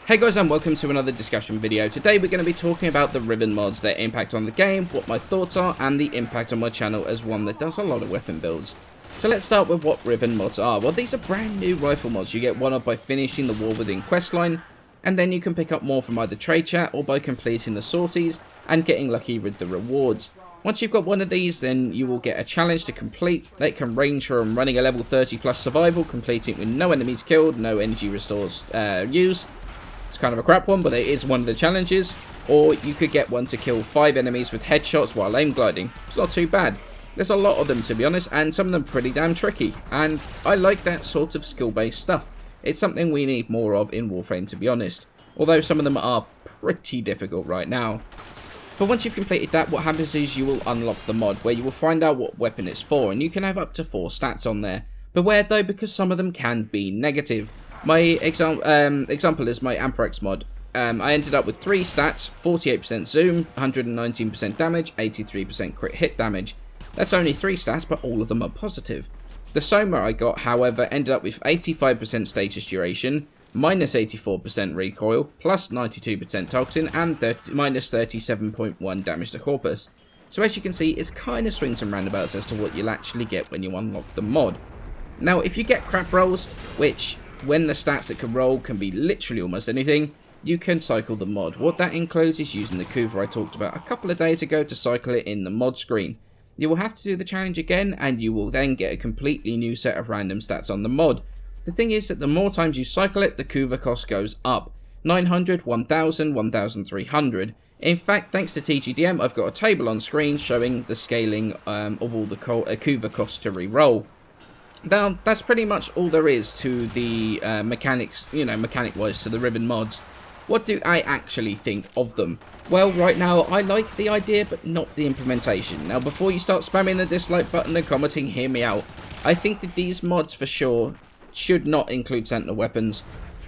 Hey guys, and welcome to another discussion video. Today we're going to be talking about the Riven Mods, their impact on the game, what my thoughts are, and the impact on my channel as one that does a lot of weapon builds. So let's start with what Riven Mods are. Well, these are brand new rifle mods. You get one up by finishing the War Within questline, and then you can pick up more from either trade chat or by completing the sorties and getting lucky with the rewards. Once you've got one of these, then you will get a challenge to complete that can range from running a level 30 plus survival, completing it with no enemies killed, no energy restores used. It's kind of a crap one, but it is one of the challenges. Or you could get one to kill 5 enemies with headshots while aim gliding. It's not too bad. There's a lot of them, to be honest, and some of them pretty damn tricky. And I like that sort of skill-based stuff. It's something we need more of in Warframe, to be honest. Although some of them are pretty difficult right now. But once you've completed that, what happens is you will unlock the mod, where you will find out what weapon it's for, and you can have up to 4 stats on there. Beware though, because some of them can be negative. My example is my Amprex mod. I ended up with 3 stats: 48% zoom, 119% damage, 83% crit hit damage. That's only 3 stats, but all of them are positive. The Soma I got, however, ended up with 85% status duration, minus 84% recoil, plus 92% toxin, and minus 37.1 damage to corpus. So as you can see, it's kind of swings and roundabouts as to what you'll actually get when you unlock the mod. Now, if you get crap rolls, which when the stats that can roll can be literally almost anything, you can cycle the mod. What that includes is using the Kuva I talked about a couple of days ago to cycle it in the mod screen. You will have to do the challenge again, and you will then get a completely new set of random stats on the mod. The thing is that the more times you cycle it, the Kuva cost goes up. 900, 1000, 1300. In fact, thanks to TGDM, I've got a table on screen showing the scaling of all the Kuva costs to re-roll. Now, that's pretty much all there is to the mechanics, mechanic-wise, to the Riven Mods. What do I actually think of them? Well, right now, I like the idea, but not the implementation. Now, before you start spamming the dislike button and commenting, hear me out. I think that these mods, for sure, should not include Sentinel weapons.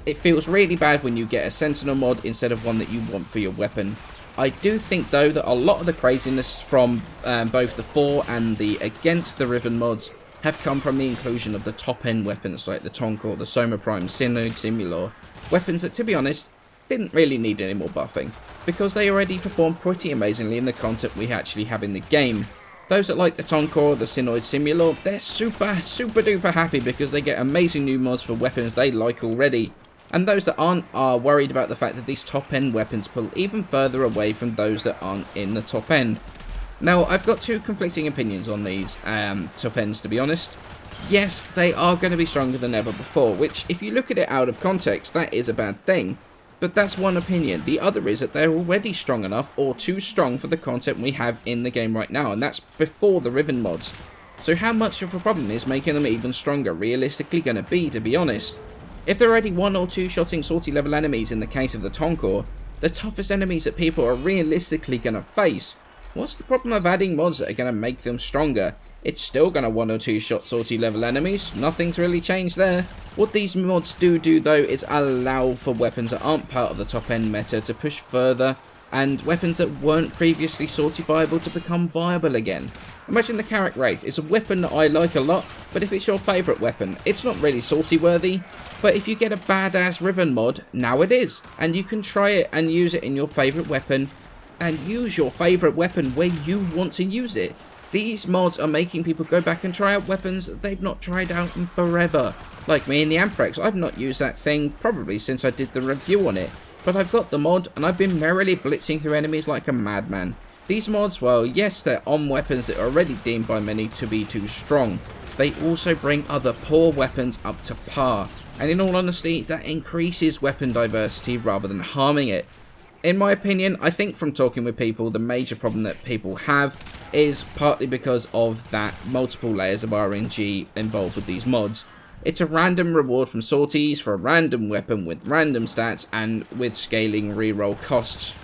It feels really bad when you get a Sentinel mod instead of one that you want for your weapon. I do think, though, that a lot of the craziness from both the for and the against the Riven mods have come from the inclusion of the top-end weapons like the Tonkor, the Soma Prime, Synoid Simulor. Weapons that, to be honest, didn't really need any more buffing, because they already perform pretty amazingly in the content we actually have in the game. Those that like the Tonkor, the Synoid Simulor, they're super duper happy because they get amazing new mods for weapons they like already. And those that aren't are worried about the fact that these top-end weapons pull even further away from those that aren't in the top end. Now, I've got 2 conflicting opinions on these top ends, to be honest. Yes, they are going to be stronger than ever before, which, if you look at it out of context, that is a bad thing. But that's one opinion. The other is that they're already strong enough, or too strong for the content we have in the game right now, and that's before the Riven mods. So how much of a problem is making them even stronger realistically going to be honest? If they're already 1 or 2 shotting sortie level enemies in the case of the Tonkor, the toughest enemies that people are realistically going to face, what's the problem of adding mods that are going to make them stronger? It's still going to 1 or 2 shot sortie level enemies. Nothing's really changed there. What these mods do though is allow for weapons that aren't part of the top end meta to push further, and weapons that weren't previously sortie viable to become viable again. Imagine the Carrack Wraith. It's a weapon that I like a lot, but if it's your favourite weapon, it's not really sortie worthy. But if you get a badass Riven mod, now it is, and you can try it and use it in your favourite weapon, and use your favourite weapon where you want to use it. These mods are making people go back and try out weapons that they've not tried out in forever. Like me and the Amprex, I've not used that thing probably since I did the review on it. But I've got the mod, and I've been merrily blitzing through enemies like a madman. These mods, well, yes, they're on weapons that are already deemed by many to be too strong. They also bring other poor weapons up to par. And in all honesty, that increases weapon diversity rather than harming it. In my opinion, I think from talking with people, the major problem that people have is partly because of that multiple layers of RNG involved with these mods. It's a random reward from sorties for a random weapon with random stats and with scaling reroll costs.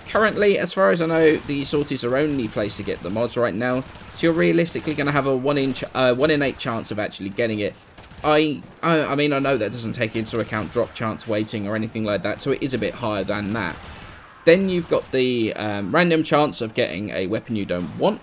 Currently, as far as I know, the sorties are only placed to get the mods right now, so you're realistically going to have a 1 in 8 chance of actually getting it. I mean, I know that doesn't take into account drop chance weighting or anything like that, so it is a bit higher than that. Then you've got the random chance of getting a weapon you don't want.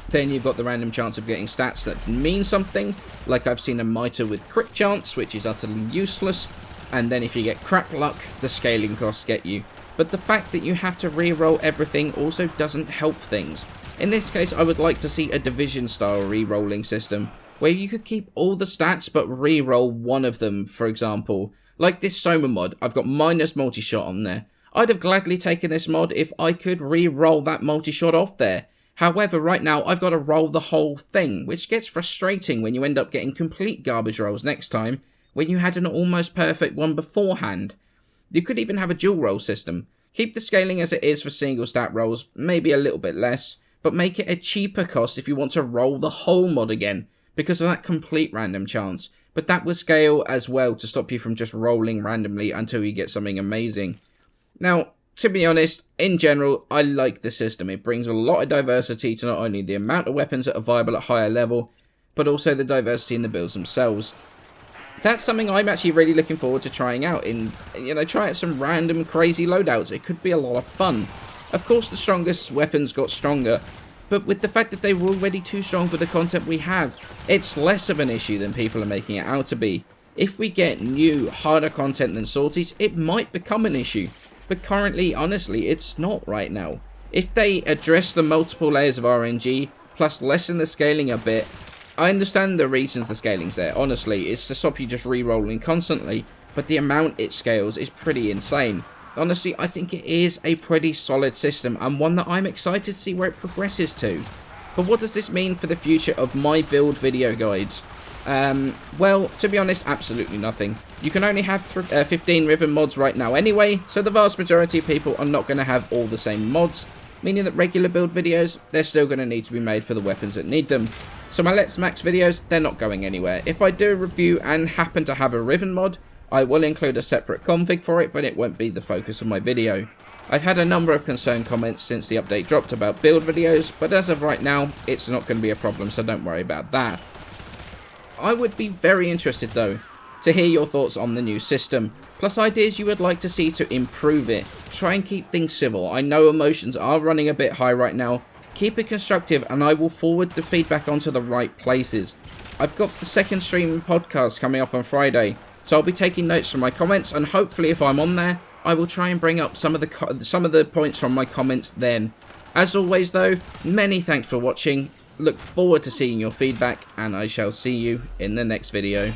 Then you've got the random chance of getting stats that mean something, like I've seen a Mitre with crit chance, which is utterly useless. and then if you get crap luck, the scaling costs get you. But the fact that you have to re-roll everything also doesn't help things. In this case, I would like to see a division style re-rolling system, where you could keep all the stats but re-roll one of them, for example. Like this Soma mod, I've got minus multi-shot on there. I'd have gladly taken this mod if I could re-roll that multi-shot off there. However, right now, I've got to roll the whole thing, which gets frustrating when you end up getting complete garbage rolls next time, when you had an almost perfect one beforehand. You could even have a dual roll system. Keep the scaling as it is for single stat rolls, maybe a little bit less, but make it a cheaper cost if you want to roll the whole mod again, because of that complete random chance. But that would scale as well to stop you from just rolling randomly until you get something amazing. Now, to be honest, in general, I like the system. It brings a lot of diversity to not only the amount of weapons that are viable at higher level, but also the diversity in the builds themselves. That's something I'm actually really looking forward to trying out try out some random crazy loadouts. It could be a lot of fun. Of course, the strongest weapons got stronger, but with the fact that they were already too strong for the content we have, it's less of an issue than people are making it out to be. If we get new, harder content than sorties, it might become an issue, but currently, honestly, it's not right now. If they address the multiple layers of RNG, plus lessen the scaling a bit, I understand the reasons the scaling's there. Honestly, it's to stop you just re-rolling constantly, but the amount it scales is pretty insane. Honestly, I think it is a pretty solid system, and one that I'm excited to see where it progresses to. But what does this mean for the future of my build video guides? Well, to be honest, absolutely nothing. You can only have 15 Riven mods right now anyway, so the vast majority of people are not going to have all the same mods, meaning that regular build videos, they're still going to need to be made for the weapons that need them. So my Let's Max videos, they're not going anywhere. If I do a review and happen to have a Riven mod, I will include a separate config for it, but it won't be the focus of my video. I've had a number of concerned comments since the update dropped about build videos, but as of right now, it's not going to be a problem, so don't worry about that. I would be very interested though, to hear your thoughts on the new system, plus ideas you would like to see to improve it. Try and keep things civil. I know emotions are running a bit high right now. Keep it constructive and I will forward the feedback onto the right places. I've got the second stream podcast coming up on Friday, so I'll be taking notes from my comments, and hopefully if I'm on there, I will try and bring up some of the points from my comments then. As always though, many thanks for watching. Look forward to seeing your feedback, and I shall see you in the next video.